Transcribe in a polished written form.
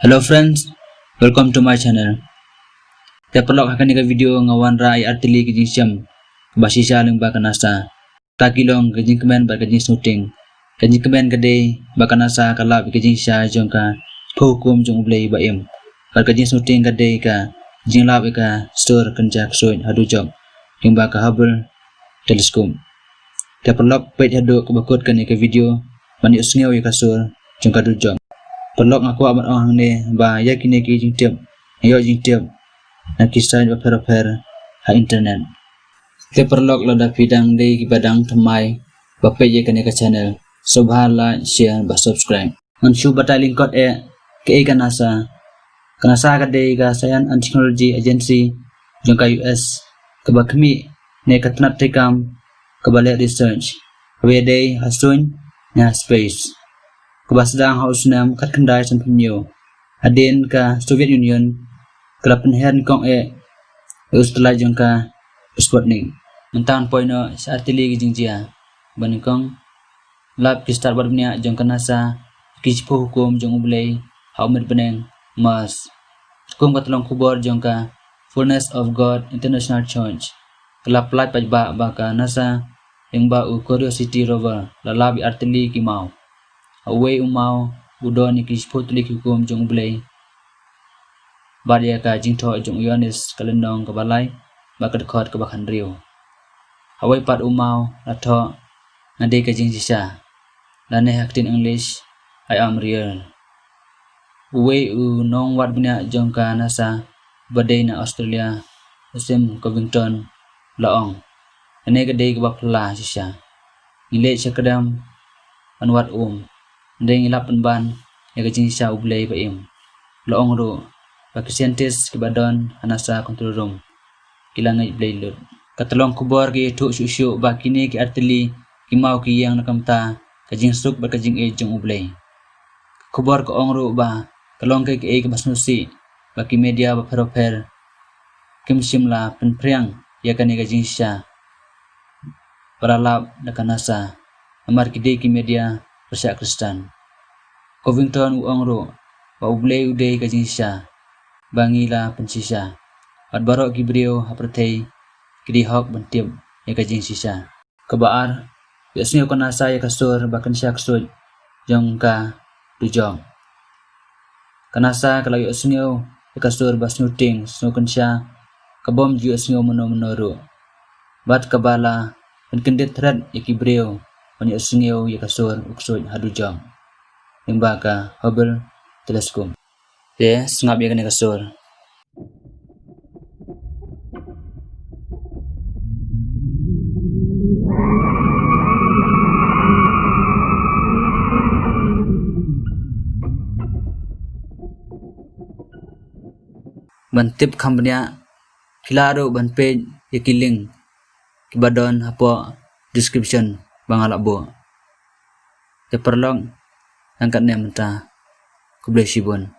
Hello friends, welcome to my channel. Tepelok akan nika video ngawan rai artili kejing siam basisa leng bakanasa. Takilong kejing kemen bar kejing shooting. Kejing kemen gede bakanasa kalap kejing sya jongka hukum jong Blei baim. Bar kejing shooting gede ka jing lap ka Sur Ksuid Jong yang baka Hubble teleskop. Tepelok page haduk kebakut kan nika video mani sngew ka Sur jongka Dujok. Perlok ngaku amat orang ni bah ya kini jing tiap ayo jing tiap nak kisah per ha internet. Te perlok lada pidang di kibadang temai bape ye kene ke channel. Subhanallah share ba subscribe. Anshu batai link code ke kanasa ka de ka Science and Technology Agency jongka US ke bakmi ne katnat tekam ke balai research we de hasun nya space. Kebasadang haus nam kat kendai san penyu adin ka Soviet Union kelap penhen kong setelah jangka Metbneng mentang poino artili jingjia banikong lab ki start barnya jangka NASA kispo hukum jong U Blei Metbneng Mars hukum katlong kubor jangka Fullness of God International Church kelap lat pajba baka NASA yang ba Curiosity rover lalabi artili kimau away umau budon ni kispo tulik hukum jong U Blei badia ka jingtho jong Yohanes kalendong ke balai bakat khot ke bakhan riu away pat umau latho ngade ka jing sisa lane haktin English I am real away u nong wat bnya jong ka NASA badai na Australia sim Covington laong ane gade ke bapla sisa ngile sekadam anwat Deng ilap penban ya kejing sya U Blei baim loong ru baki scientist ke badon anasa control room kilangai Blei lut katalong kubor ki tu syuk baki ni ki artili ki mau ki yang nakamta kejing suk ba kejing jong U Blei kubor ko ong ru ba kalong ke ke basnusi baki media ba peroper kim simla penpriang ya kan kejing sya paralap nakanasa amar ki ki media Persia Kristen Covington uang ro wa U Blei uday kajingsa bangila pensisa at barok gibrio hapertei kidi hok bentip ya kajingsisa kebaar biasanya kanasa ya kasur bahkan Ksuid Jong ka Dujok kanasa kalau sngew ya kasur basnuting snukensya kabom ju sngew mono bat kabala penkendit thread ya gibrio Pani sngew ya kasur Ksuid Jong yang baka Hubble teleskop. Ye sengap ya kene kasur. Bantip kambnya kilaro ban page ya killing kibadon hapo description bangalabo. Te perlong angkat ne menta ku Blei sibun